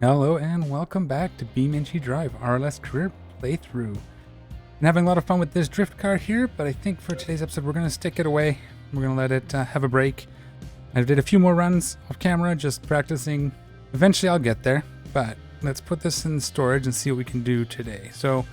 Hello and welcome back to BeamNG.Drive RLS Career Playthrough. I'm having a lot of fun with this drift car here, but I think for today's episode we're going to stick it away. We're going to let it have a break. I did a few more runs off camera, just practicing. Eventually I'll get there, but let's put this in storage and see what we can do today. So,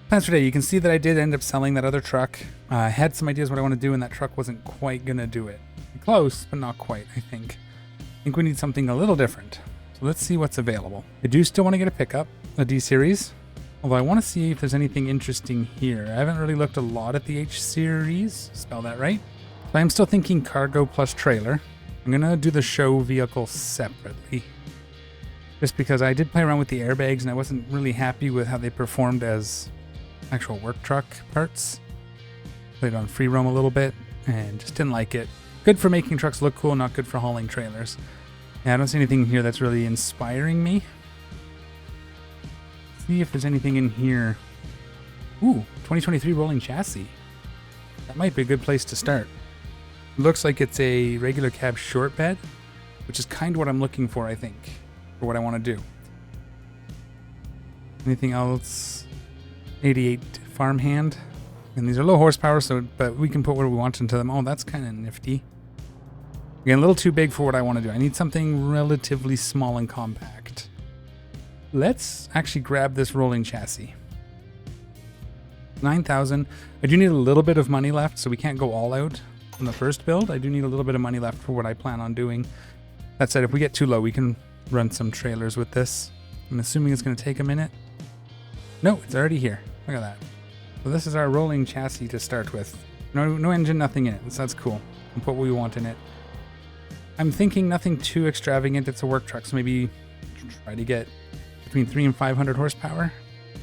plans for today. You can see that I did end up selling that other truck. I had some ideas what I want to do and that truck wasn't quite going to do it. Close, but not quite, I think. I think we need something a little different. Let's see what's available. I do still want to get a pickup, a D-Series, although I want to see if there's anything interesting here. I haven't really looked a lot at the H-Series, spell that right. So I'm still thinking cargo plus trailer. I'm going to do the show vehicle separately, just because I did play around with the airbags and I wasn't really happy with how they performed as actual work truck parts. Played on free roam a little bit and just didn't like it. Good for making trucks look cool, not good for hauling trailers. Yeah, I don't see anything here that's really inspiring me. Let's see if there's anything in here. Ooh, 2023 rolling chassis. That might be a good place to start. It looks like it's a regular cab short bed, which is kind of what I'm looking for, I think, for what I want to do. Anything else? 88 farmhand. And these are low horsepower, but we can put what we want into them. Oh, that's kind of nifty. Again, a little too big for what I want to do. I need something relatively small and compact. Let's actually grab this rolling chassis. 9,000. I do need a little bit of money left, so we can't go all out on the first build. I do need a little bit of money left for what I plan on doing. That said, if we get too low, we can run some trailers with this. I'm assuming it's going to take a minute. No, it's already here. Look at that. So this is our rolling chassis to start with. No engine, nothing in it. So that's cool. And put what we want in it. I'm thinking nothing too extravagant. It's a work truck, so maybe try to get between 300 and 500 horsepower.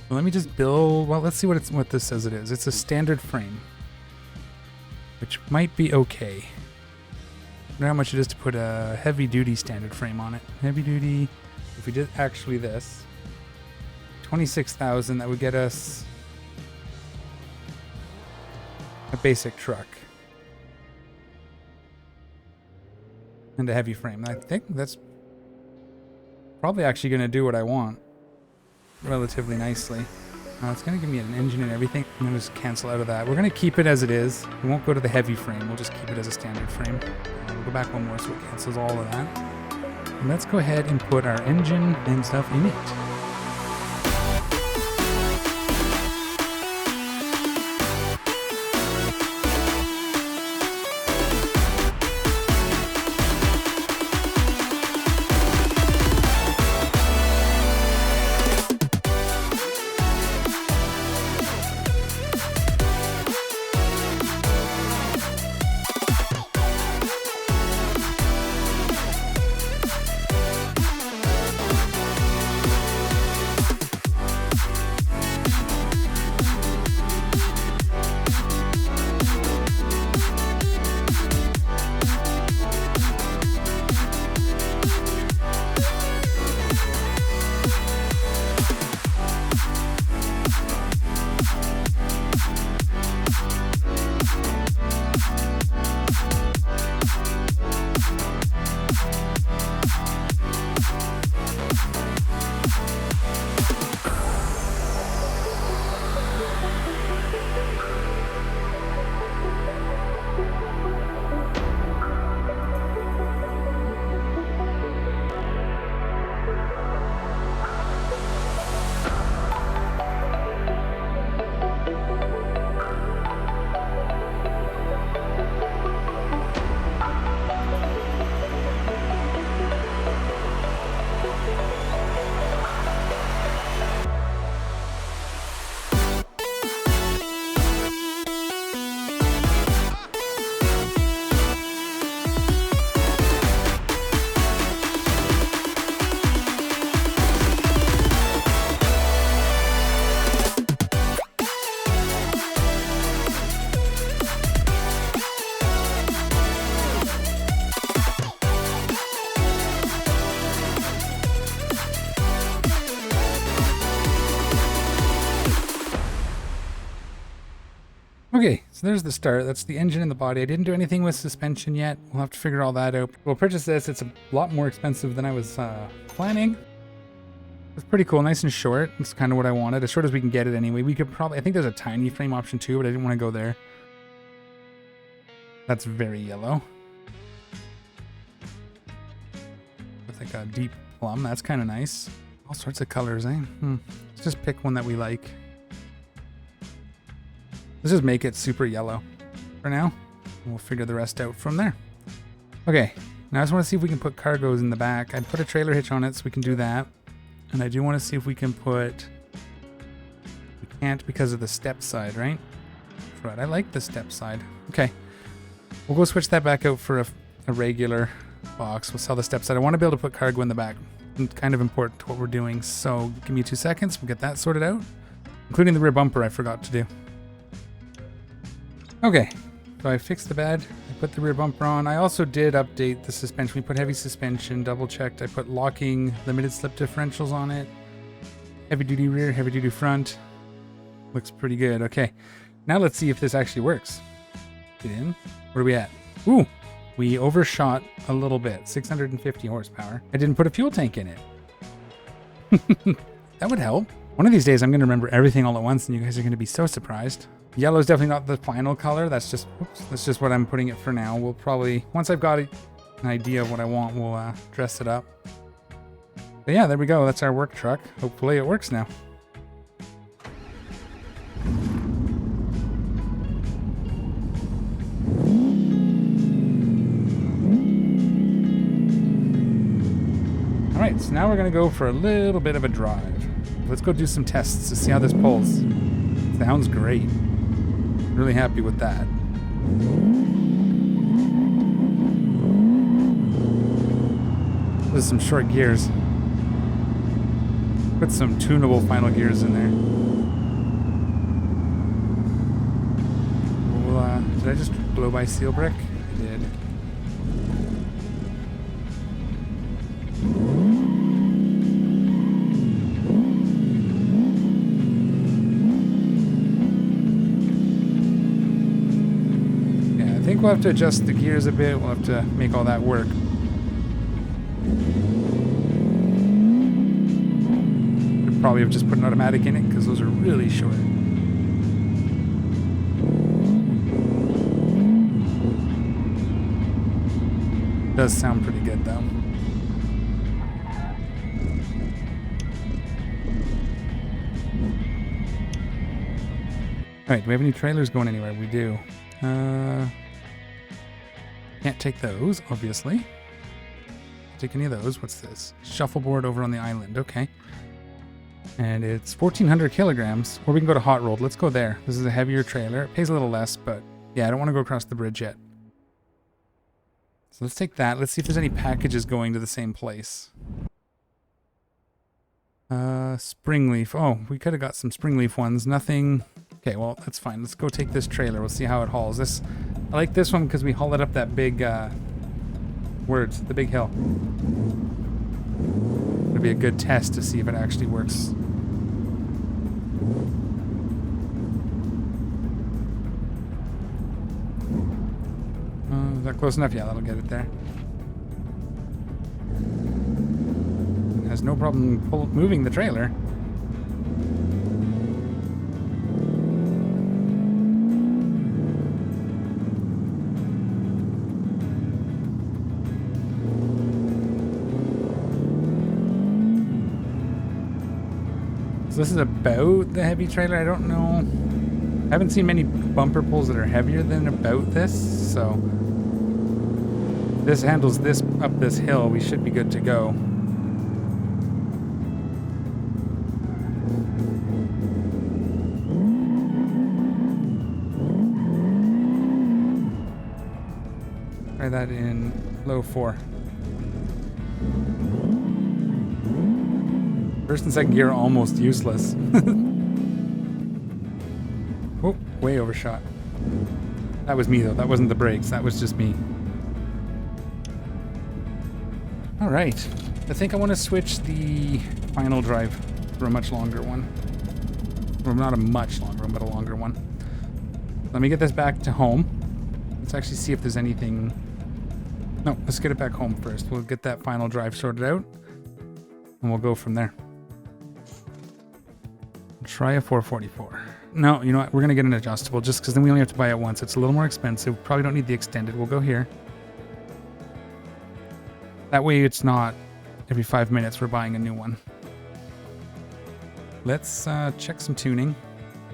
So let me just build. Well, let's see what this says it is. It's a standard frame, which might be okay. I wonder how much it is to put a heavy-duty standard frame on it. Heavy-duty. If we did actually this, 26,000. That would get us a basic truck. And a heavy frame. I think that's probably actually going to do what I want relatively nicely. It's going to give me an engine and everything. I'm going to just cancel out of that. We're going to keep it as it is. We won't go to the heavy frame. We'll just keep it as a standard frame. We'll go back one more so it cancels all of that. And let's go ahead and put our engine and stuff in it. Okay, so there's the start. That's the engine and the body. I didn't do anything with suspension yet. We'll have to figure all that out. We'll purchase this. It's a lot more expensive than I was planning. It's pretty cool, nice and short. It's kind of what I wanted, as short as we can get it anyway. We could probably, I think there's a tiny frame option too, but I didn't want to go there. That's very yellow. With like a deep plum, that's kind of nice. All sorts of colors, eh? Let's just pick one that we like. Let's just make it super yellow for now. We'll figure the rest out from there. Okay, now I just want to see if we can put cargoes in the back. I'd put a trailer hitch on it so we can do that. And I do want to see if we can put... We can't because of the step side, right? Right, I like the step side. Okay. We'll go switch that back out for a regular box. We'll sell the step side. I want to be able to put cargo in the back. It's kind of important to what we're doing. So give me 2 seconds. We'll get that sorted out. Including the rear bumper I forgot to do. Okay. So I fixed the bed. I put the rear bumper on. I also did update the suspension. We put heavy suspension, double checked. I put locking limited slip differentials on it. Heavy duty rear, heavy duty front. Looks pretty good. Okay. Now let's see if this actually works. Get in. Where are we at? Ooh, we overshot a little bit. 650 horsepower. I didn't put a fuel tank in it. That would help. One of these days I'm going to remember everything all at once and you guys are going to be so surprised. Yellow is definitely not the final color. That's just what I'm putting it for now. We'll probably, once I've got an idea of what I want, we'll dress it up. But yeah, there we go. That's our work truck. Hopefully it works now. All right, so now we're gonna go for a little bit of a drive. Let's go do some tests to see how this pulls. Sounds great. Really happy with that. There's some short gears. Put some tunable final gears in there. Well, did I just blow by seal brick? I did. I think we'll have to adjust the gears a bit. We'll have to make all that work. Could probably have just put an automatic in it because those are really short. Does sound pretty good though. Alright, do we have any trailers going anywhere? We do. Can't take those, obviously. Take any of those. What's this? Shuffleboard over on the island. Okay. And it's 1,400 kilograms. Or we can go to hot rolled. Let's go there. This is a heavier trailer. It pays a little less, but yeah, I don't want to go across the bridge yet. So let's take that. Let's see if there's any packages going to the same place. Springleaf. Oh, we could have got some springleaf ones. Nothing. Okay, well, that's fine. Let's go take this trailer. We'll see how it hauls. I like this one because we haul it up that big, the big hill. It'll be a good test to see if it actually works. Is that close enough? Yeah, that'll get it there. It has no problem moving the trailer. So this is about the heavy trailer. I don't know. I haven't seen many bumper pulls that are heavier than about this, so this handles this up this hill. We should be good to go. Try that in low 4. First and second gear are almost useless. Oh, way overshot. That was me though, that wasn't the brakes, that was just me. Alright, I think I want to switch the final drive for a much longer one. Or not a much longer one, but a longer one. Let me get this back to home. Let's actually see if there's anything... No, let's get it back home first. We'll get that final drive sorted out, and we'll go from there. Try a 444. No, you know what? We're going to get an adjustable just because then we only have to buy it once. It's a little more expensive. Probably don't need the extended. We'll go here. That way it's not every 5 minutes we're buying a new one. Let's check some tuning.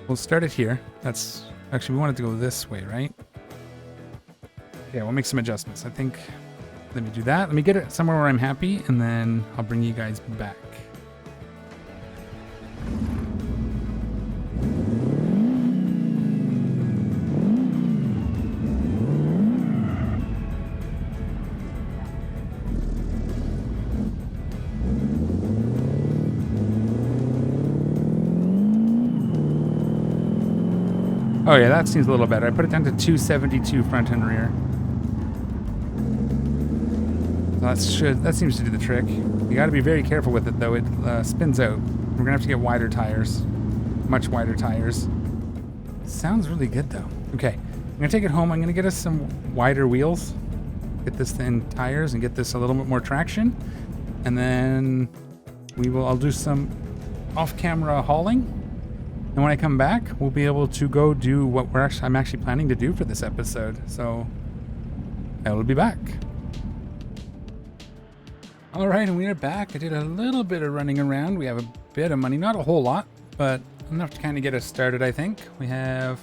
We'll start it here. That's actually, we wanted to go this way, right? Yeah, we'll make some adjustments. I think, let me do that. Let me get it somewhere where I'm happy, and then I'll bring you guys back. Oh yeah, that seems a little better. I put it down to 272 front and rear. That seems to do the trick. You got to be very careful with it though. It spins out. We're gonna have to get wider tires, much wider tires. Sounds really good though. Okay, I'm gonna take it home. I'm gonna get us some wider wheels, get this thin tires, and get this a little bit more traction. And then I'll do some off-camera hauling. And when I come back, we'll be able to go do what I'm actually planning to do for this episode. So I will be back. All right, and we are back. I did a little bit of running around. We have a bit of money, not a whole lot, but enough to kind of get us started, I think. We have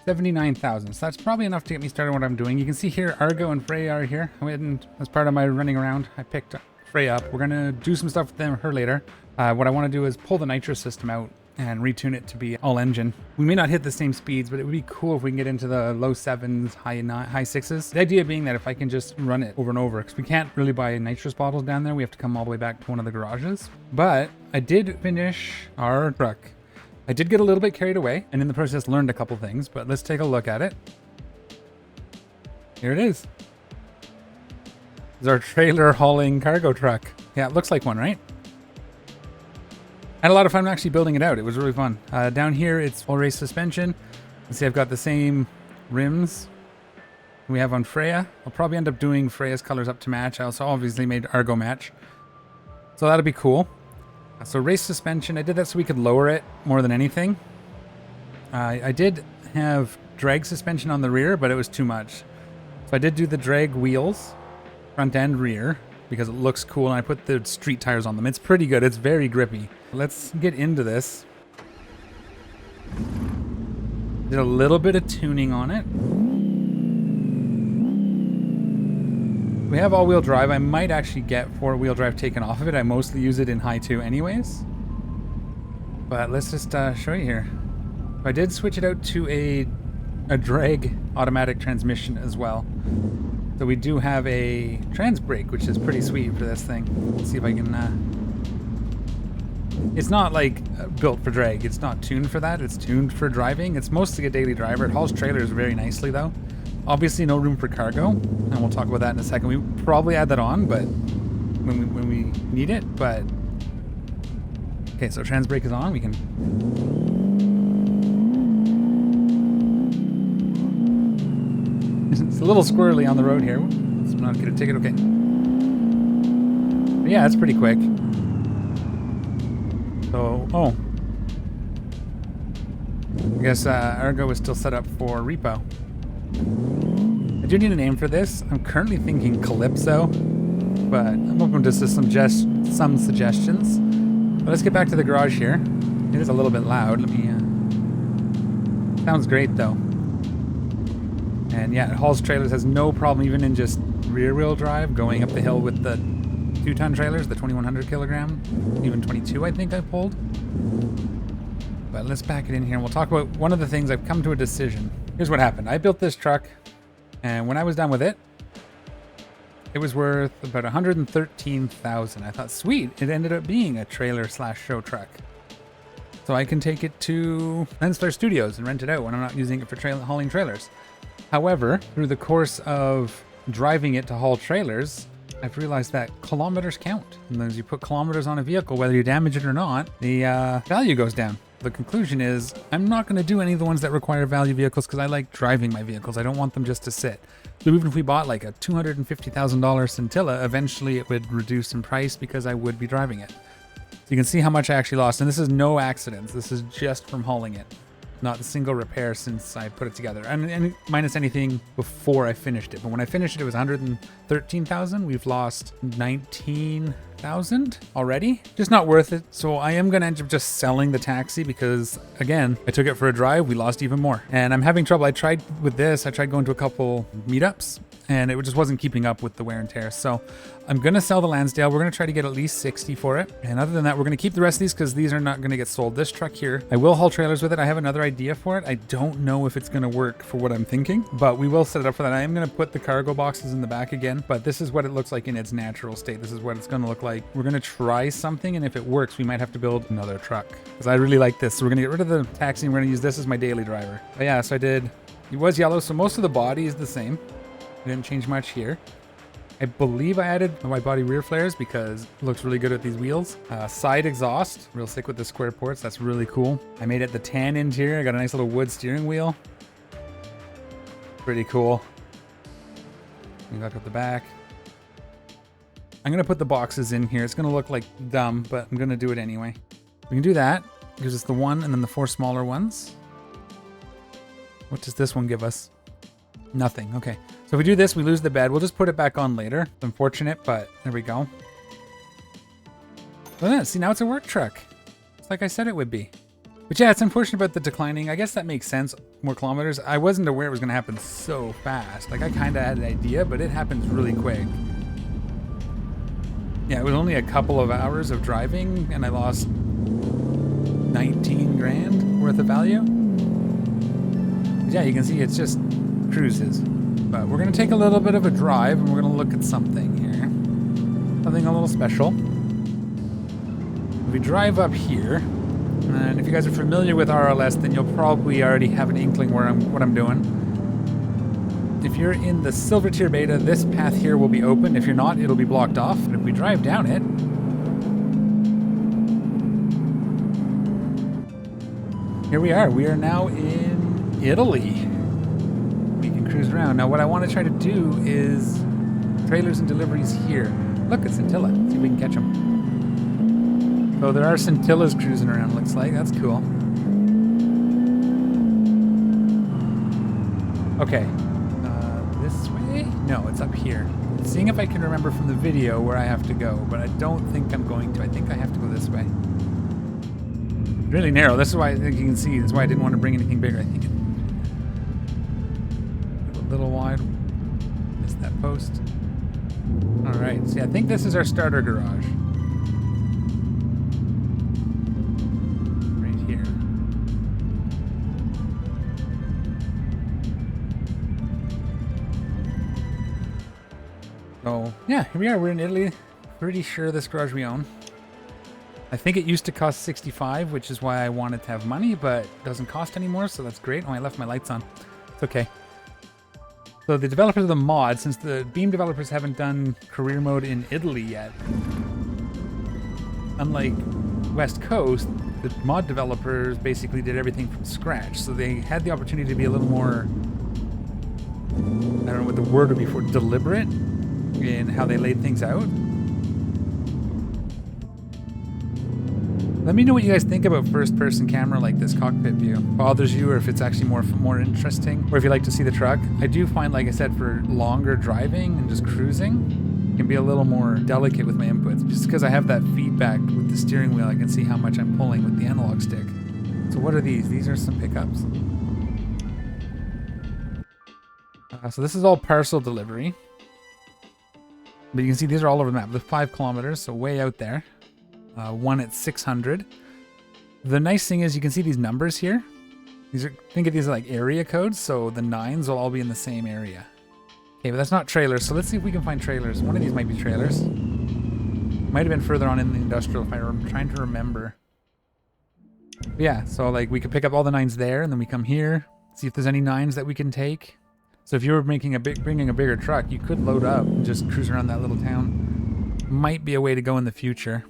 79,000, so that's probably enough to get me started on what I'm doing. You can see here, Argo and Freya are here. I went and, as part of my running around, I picked Freya up. We're gonna do some stuff with her later. What I wanna do is pull the nitro system out and retune it to be all engine. We may not hit the same speeds, but it would be cool if we can get into the low 7s, high 6s. The idea being that if I can just run it over and over, because we can't really buy nitrous bottles down there, we have to come all the way back to one of the garages. But I did finish our truck. I did get a little bit carried away, and in the process learned a couple things, but let's take a look at it. Here it is. This is our trailer hauling cargo truck. Yeah, it looks like one, right? I had a lot of fun actually building it out. It was really fun. Down here, it's full race suspension. You see I've got the same rims we have on Freya. I'll probably end up doing Freya's colors up to match. I also obviously made Argo match. So that'll be cool. So race suspension, I did that so we could lower it more than anything. I did have drag suspension on the rear, but it was too much. So I did do the drag wheels, front and rear, because it looks cool, and I put the street tires on them. It's pretty good. It's very grippy. Let's get into this. Did a little bit of tuning on it. We have all-wheel drive. I might actually get four-wheel drive taken off of it. I mostly use it in high 2 anyways. But let's just show you here. I did switch it out to a drag automatic transmission as well. So we do have a trans brake, which is pretty sweet for this thing. Let's see if I can... It's not like built for drag. It's not tuned for that. It's tuned for driving. It's mostly a daily driver. It hauls trailers very nicely though. Obviously no room for cargo, and we'll talk about that in a second. We probably add that on, but when we need it, but... Okay, so trans brake is on. We can... It's a little squirrely on the road here. Let's not get a ticket. Okay. But yeah, it's pretty quick. So, oh. I guess Argo is still set up for repo. I do need a name for this. I'm currently thinking Calypso, but I'm open to some suggestions. But let's get back to the garage here. It is a little bit loud. Let me... Sounds great though. And yeah, it hauls trailers, has no problem even in just rear-wheel drive, going up the hill with the 2-ton trailers, the 2100 kilogram, even 22 I think I pulled. But let's back it in here and we'll talk about one of the things. I've come to a decision. Here's what happened. I built this truck, and when I was done with it, it was worth about $113,000. I thought, sweet, it ended up being a trailer/show truck. So I can take it to Lensflare Studios and rent it out when I'm not using it for hauling trailers. However, through the course of driving it to haul trailers, I've realized that kilometers count. And as you put kilometers on a vehicle, whether you damage it or not, the value goes down. The conclusion is I'm not going to do any of the ones that require value vehicles because I like driving my vehicles. I don't want them just to sit. So even if we bought like a $250,000 Scintilla, eventually it would reduce in price because I would be driving it. So you can see how much I actually lost. And this is no accidents. This is just from hauling it. Not a single repair since I put it together. And minus anything before I finished it. But when I finished it, it was 113,000. We've lost 19,000 already. Just not worth it. So I am going to end up just selling the taxi because, again, I took it for a drive. We lost even more. And I'm having trouble. I tried with this. I tried going to a couple meetups. And it just wasn't keeping up with the wear and tear. So I'm going to sell the Lansdale. We're going to try to get at least 60 for it. And other than that, we're going to keep the rest of these because these are not going to get sold. This truck here, I will haul trailers with it. I have another idea for it. I don't know if it's going to work for what I'm thinking, but we will set it up for that. I am going to put the cargo boxes in the back again, but this is what it looks like in its natural state. This is what it's going to look like. We're going to try something, and if it works, we might have to build another truck because I really like this. So we're going to get rid of the taxi, and we're going to use this as my daily driver. But yeah, so it was yellow, so most of the body is the same. Didn't change much here. I believe I added the wide body rear flares because it looks really good with these wheels. Side exhaust, real sick with the square ports. That's really cool. I made it the tan interior. I got a nice little wood steering wheel. Pretty cool. You look at the back. I'm going to put the boxes in here. It's going to look like dumb, but I'm going to do it anyway. We can do that because it's the one and then the 4 smaller ones. What does this one give us? Nothing. Okay. So if we do this, we lose the bed. We'll just put it back on later. It's unfortunate, but there we go. Well, yeah, see, now it's a work truck. It's like I said it would be. But yeah, it's unfortunate about the declining. I guess that makes sense. More kilometers. I wasn't aware it was going to happen so fast. Like, I kind of had an idea, but it happens really quick. Yeah, it was only a couple of hours of driving, and I lost 19 grand worth of value. But yeah, you can see it's just cruises. But we're going to take a little bit of a drive and we're going to look at something here. Something a little special. We drive up here, and if you guys are familiar with RLS, then you'll probably already have an inkling what I'm doing. If you're in the silver tier beta, this path here will be open. If you're not, it'll be blocked off. And if we drive down it, here we are. We are now in Italy. Cruise around. Now what I want to try to do is trailers and deliveries here. Look, it's Scintilla. Let's see if we can catch them. So there are Scintillas cruising around, looks like. That's cool. Okay. This way? No, it's up here. Seeing if I can remember from the video where I have to go, but I don't think I'm going to. I think I have to go this way. Really narrow. This is why I think you can see. That's why I didn't want to bring anything bigger. I think little wide. Missed that post. Alright, so yeah, I think this is our starter garage. Right here. So, yeah, here we are. We're in Italy. Pretty sure this garage we own. I think it used to cost 65, which is why I wanted to have money, but it doesn't cost anymore, so that's great. Oh, I left my lights on. It's okay. So the developers of the mod, since the Beam developers haven't done career mode in Italy yet, unlike West Coast, the mod developers basically did everything from scratch. So they had the opportunity to be a little more, I don't know what the word would be for, deliberate in how they laid things out. Let me know what you guys think about first-person camera like this cockpit view. Bothers you, or if it's actually more interesting, or if you like to see the truck. I do find, like I said, for longer driving and just cruising, I can be a little more delicate with my inputs. Just because I have that feedback with the steering wheel, I can see how much I'm pulling with the analog stick. So what are these? These are some pickups. So this is all parcel delivery. But you can see these are all over the map. They're 5 kilometers, so way out there. One at 600. The nice thing is you can see these numbers here. Think of these like area codes, so the 9s will all be in the same area. Okay, but that's not trailers, so let's see if we can find trailers. One of these might be trailers. Might have been further on in the industrial if I'm trying to remember. But yeah, so like we could pick up all the 9s there, and then we come here, see if there's any 9s that we can take. So if you were bringing a bigger truck, you could load up and just cruise around that little town. Might be a way to go in the future.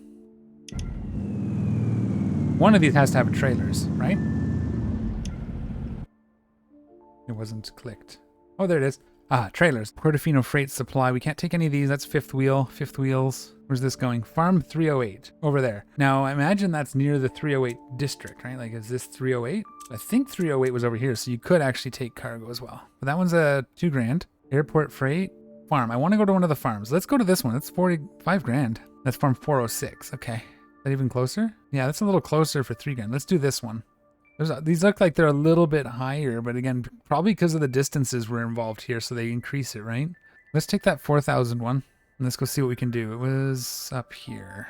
One of these has to have trailers, right? It wasn't clicked. Oh, there it is. Ah, trailers. Portofino freight supply. We can't take any of these. That's fifth wheel. Fifth wheels. Where's this going? Farm 308. Over there. Now, I imagine that's near the 308 district, right? Like, is this 308? I think 308 was over here, so you could actually take cargo as well. But that one's a $2 grand. Airport freight. Farm. I want to go to one of the farms. Let's go to this one. That's 45 grand. That's farm 406. Okay. Is that even closer? Yeah, that's a little closer for 3 grand. Let's do this one. These look like they're a little bit higher, but again, probably because of the distances were involved here, so they increase it, right? Let's take that 4,000 one, and let's go see what we can do. It was up here.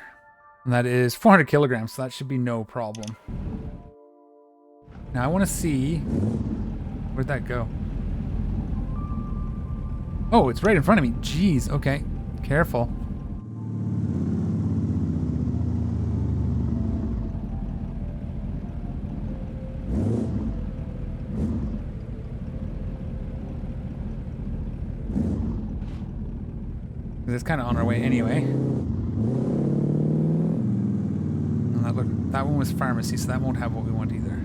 And that is 400 kilograms, so that should be no problem. Now I want to see... Where'd that go? Oh, it's right in front of me. Jeez, okay. Careful. It's kind of on our way anyway. And look, that one was pharmacy, so that won't have what we want either.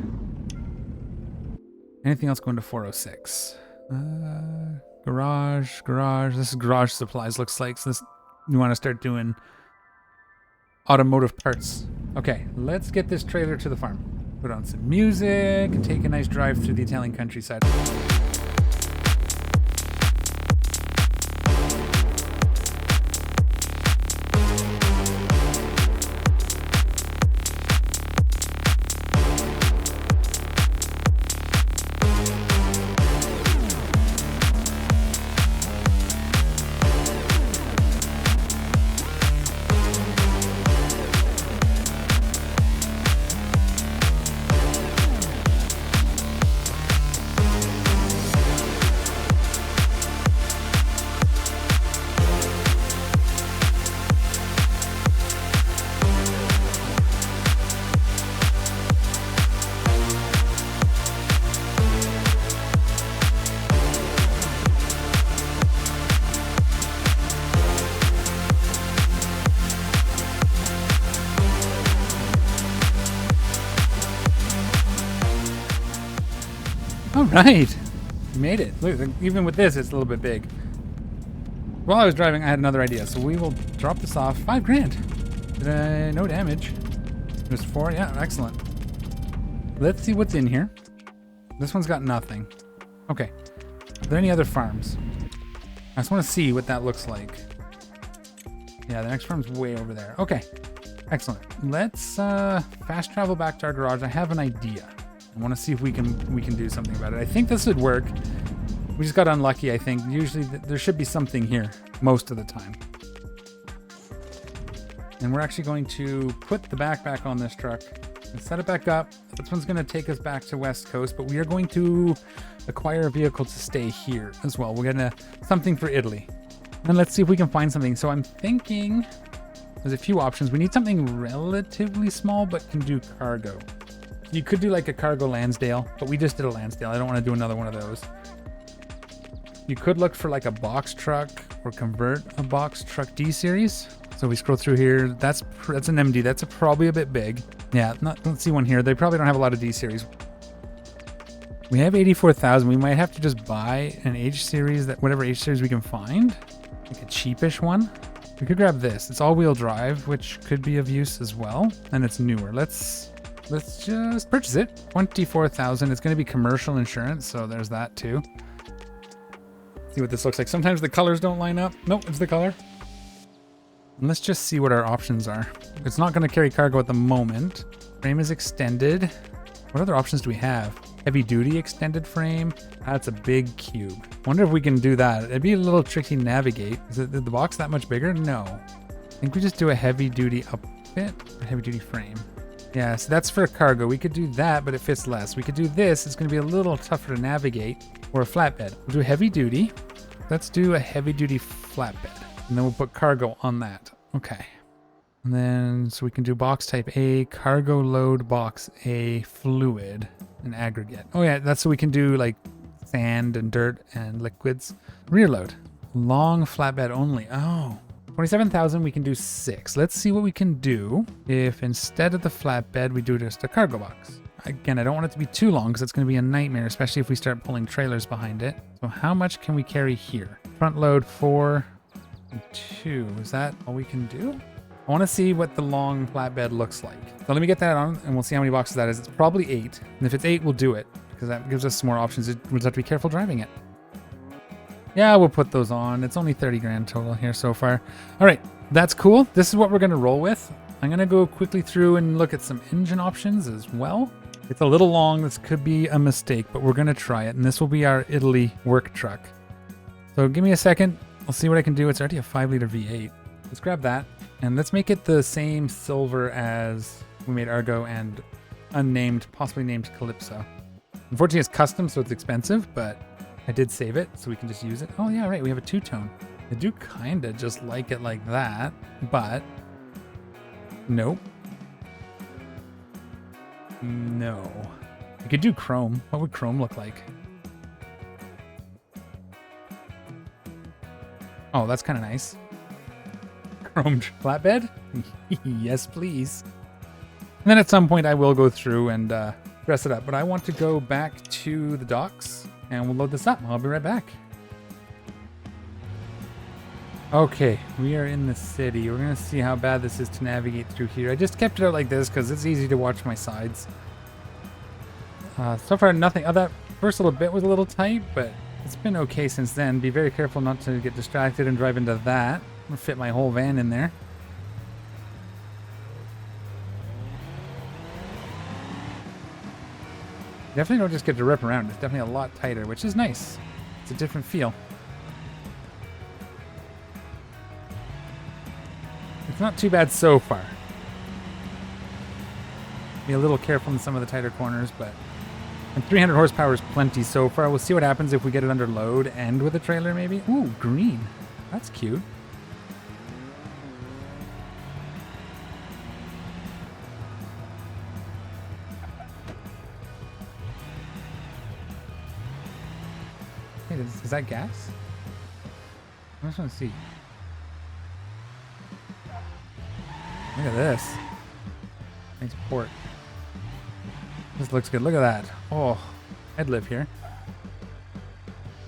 Anything else going to 406? Garage. This is garage supplies, looks like. So this, we want to start doing automotive parts. Okay, let's get this trailer to the farm. Put on some music and take a nice drive through the Italian countryside. All right, we made it. Look, even with this, it's a little bit big. While I was driving, I had another idea, so we will drop this off. 5 grand. No damage. There's 4. Yeah, excellent. Let's see what's in here. This one's got nothing. Okay. Are there any other farms? I just want to see what that looks like. Yeah, the next farm's way over there. Okay. Excellent. Let's fast travel back to our garage. I have an idea. I want to see if we can do something about it. I think this would work. We just got unlucky, I think. Usually there should be something here most of the time. And we're actually going to put the backpack on this truck and set it back up. This one's going to take us back to West Coast, but we are going to acquire a vehicle to stay here as well. We're going to something for Italy. And let's see if we can find something. So I'm thinking there's a few options. We need something relatively small but can do cargo. You could do like a cargo Lansdale, but we just did a Lansdale. I don't want to do another one of those. You could look for like a box truck or convert a box truck D series. So we scroll through here. That's an MD. That's probably a bit big. Yeah, don't see one here. They probably don't have a lot of D series. We have 84,000. We might have to just buy an H series, that whatever H series we can find, like a cheapish one. We could grab this. It's all-wheel drive, which could be of use as well, and it's newer. Let's just purchase it. 24,000. It's going to be commercial insurance, so there's that too. See what this looks like. Sometimes the colors don't line up. Nope, it's the color. And let's just see what our options are. It's not going to carry cargo at the moment. Frame is extended. What other options do we have? Heavy duty extended frame. That's a big cube. Wonder if we can do that. It'd be a little tricky to navigate. Is the box that much bigger? No. I think we just do a heavy duty upfit or heavy duty frame. Yeah, so that's for cargo. We could do that, but it fits less. We could do this. It's going to be a little tougher to navigate. Or a flatbed. We'll do heavy duty. Let's do a heavy duty flatbed. And then we'll put cargo on that. Okay. And then, so we can do box type A, cargo load box A, fluid, and aggregate. Oh yeah, that's so we can do like sand and dirt and liquids. Rear load. Long flatbed only. Oh. 27,000, we can do 6. Let's see what we can do if instead of the flatbed, we do just a cargo box. Again, I don't want it to be too long because it's going to be a nightmare, especially if we start pulling trailers behind it. So how much can we carry here? Front load 4 and 2. Is that all we can do? I want to see what the long flatbed looks like. So let me get that on and we'll see how many boxes that is. It's probably 8. And if it's 8, we'll do it because that gives us some more options. We'll just have to be careful driving it. Yeah, we'll put those on. It's only 30 grand total here so far. All right, that's cool. This is what we're going to roll with. I'm going to go quickly through and look at some engine options as well. It's a little long. This could be a mistake, but we're going to try it. And this will be our Italy work truck. So give me a second. I'll see what I can do. It's already a 5-liter V8. Let's grab that. And let's make it the same silver as we made Argo and unnamed, possibly named Calypso. Unfortunately, it's custom, so it's expensive, but I did save it, so we can just use it. Oh, yeah, right. We have a two-tone. I do kind of just like it like that, but nope. No. We could do chrome. What would chrome look like? Oh, that's kind of nice. Chrome flatbed? Yes, please. And then at some point I will go through and dress it up, but I want to go back to the docks and we'll load this up. I'll be right back. Okay, we are in the city. We're going to see how bad this is to navigate through here. I just kept it out like this because it's easy to watch my sides. So far, nothing. Oh, that first little bit was a little tight, but it's been okay since then. Be very careful not to get distracted and drive into that. I'll fit my whole van in there. Definitely don't just get to rip around. It's definitely a lot tighter, which is nice. It's a different feel. It's not too bad so far. Be a little careful in some of the tighter corners, but and 300 horsepower is plenty so far. We'll see what happens if we get it under load and with a trailer maybe. Ooh, green. That's cute. Hey, is that gas? I just want to see. Look at this. Nice port. This looks good. Look at that. Oh, I'd live here.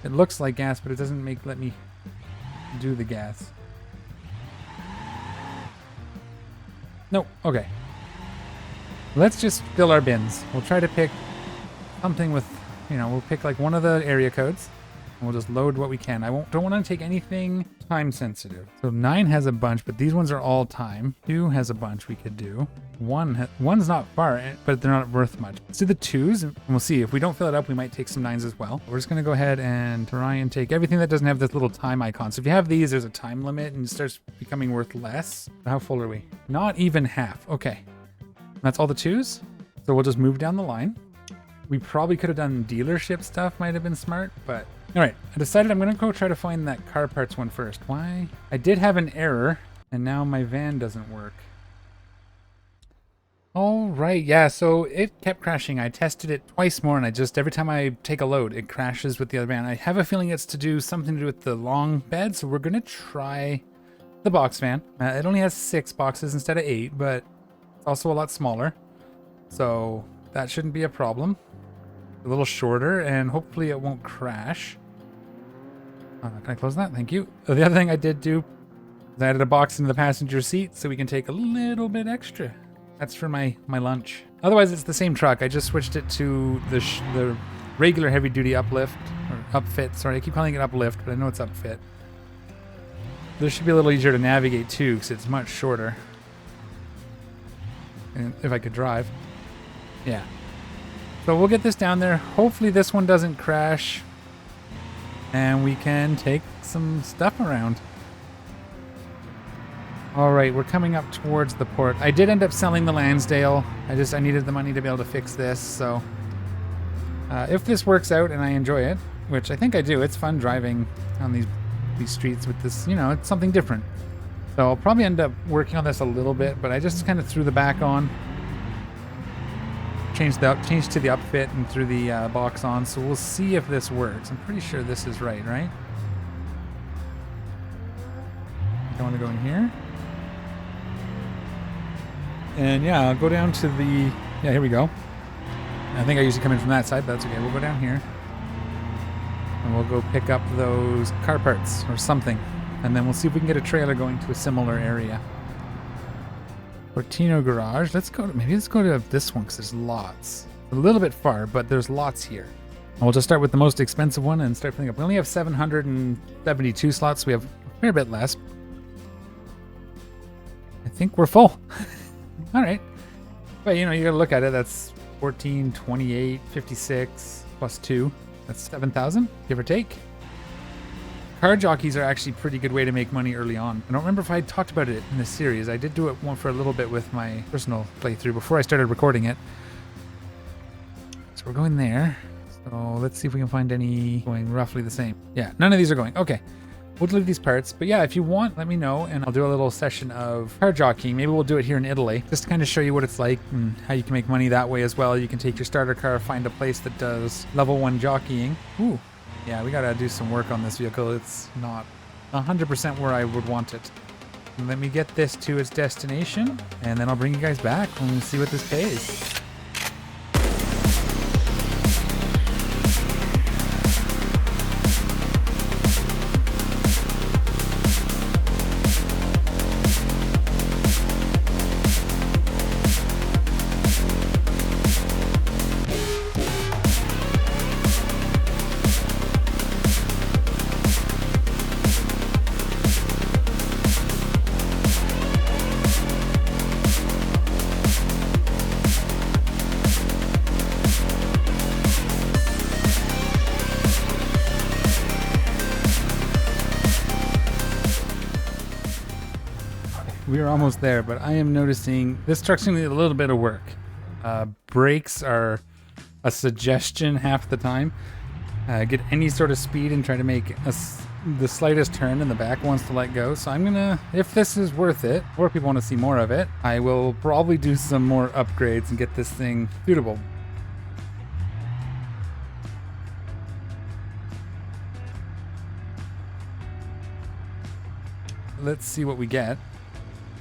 It looks like gas, but it doesn't let me do the gas. Nope. Okay. Let's just fill our bins. We'll try to pick something with, we'll pick like one of the area codes. We'll just load what we can. Don't want to take anything time sensitive. So 9 has a bunch, but these ones are all time. 2 has a bunch we could do. One's not far, but they're not worth much. Let's do the 2s, and we'll see. If we don't fill it up, we might take some 9s as well. We're just going to go ahead and try and take everything that doesn't have this little time icon. So if you have these, there's a time limit, and it starts becoming worth less. How full are we? Not even half. Okay. That's all the 2s. So we'll just move down the line. We probably could have done dealership stuff, might have been smart, but all right, I decided I'm going to go try to find that car parts one first. Why? I did have an error, and now my van doesn't work. All right, yeah, so it kept crashing. I tested it twice more, and every time I take a load, it crashes with the other van. I have a feeling it's something to do with the long bed, so we're going to try the box van. It only has 6 boxes instead of 8, but it's also a lot smaller, so that shouldn't be a problem. A little shorter, and hopefully it won't crash. Can I close that? Thank you. The other thing I did do is I added a box into the passenger seat so we can take a little bit extra. That's for my lunch. Otherwise, it's the same truck. I just switched it to the regular heavy-duty uplift, or upfit. Sorry, I keep calling it uplift, but I know it's upfit. This should be a little easier to navigate, too, because it's much shorter. And if I could drive. Yeah. So we'll get this down there. Hopefully this one doesn't crash. And we can take some stuff around. All right, we're coming up towards the port. I did end up selling the Lansdale. I needed the money to be able to fix this. So if this works out and I enjoy it, which I think I do, it's fun driving on these streets with this, it's something different. So I'll probably end up working on this a little bit, but I just kind of threw the back on. Changed to the upfit and threw the box on, so we'll see if this works. I'm pretty sure this is right? I want to go in here. And yeah, I'll go down to the... Yeah, here we go. I think I usually come in from that side, but that's okay. We'll go down here. And we'll go pick up those car parts or something. And then we'll see if we can get a trailer going to a similar area. Portino Garage. Let's go to... Maybe let's go to this one because there's lots. A little bit far, but there's lots here. And we'll just start with the most expensive one and start filling up. We only have 772 slots. So we have a fair bit less. I think we're full. All right. But, you know, you got to look at it. That's 14, 28, 56 plus 2. That's 7,000, give or take. Car jockeys are actually a pretty good way to make money early on. I don't remember if I talked about it in this series. I did do it one for a little bit with my personal playthrough before I started recording it. So we're going there. So let's see if we can find any going roughly the same. Yeah, none of these are going. Okay. We'll delete these parts, but yeah, if you want, let me know, and I'll do a little session of car jockeying. Maybe we'll do it here in Italy, just to kind of show you what it's like and how you can make money that way as well. You can take your starter car, find a place that does level 1 jockeying. Ooh, yeah, we gotta do some work on this vehicle. It's not 100% where I would want it. And let me get this to its destination, and then I'll bring you guys back when we see what this pays. We are almost there, but I am noticing this truck's gonna need a little bit of work. Brakes are a suggestion half the time. Get any sort of speed and try to make the slightest turn, and the back wants to let go. So I'm gonna, if this is worth it, or people want to see more of it, I will probably do some more upgrades and get this thing suitable. Let's see what we get.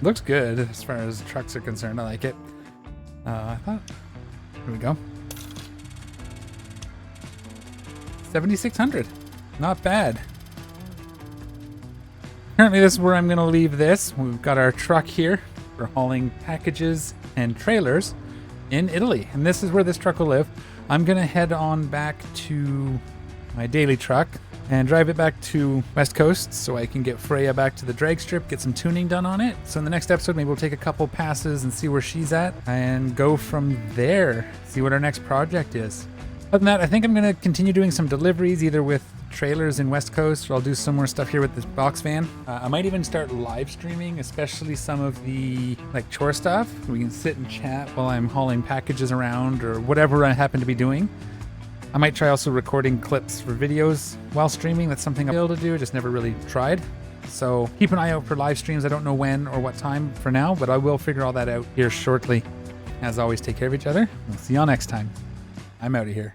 Looks good as far as trucks are concerned. I like it. I thought... Here we go. 7,600. Not bad. Currently, this is where I'm going to leave this. We've got our truck here for hauling packages and trailers in Italy. And this is where this truck will live. I'm going to head on back to my daily truck and drive it back to West Coast so I can get Freya back to the drag strip, get some tuning done on it. So in the next episode, maybe we'll take a couple passes and see where she's at and go from there, see what our next project is. Other than that, I think I'm going to continue doing some deliveries, either with trailers in West Coast, or I'll do some more stuff here with this box van. I might even start live streaming, especially some of the chore stuff. We can sit and chat while I'm hauling packages around or whatever I happen to be doing. I might try also recording clips for videos while streaming. That's something I'll be able to do, just never really tried. So keep an eye out for live streams. I don't know when or what time for now, but I will figure all that out here shortly. As always, take care of each other. We'll see y'all next time. I'm out of here.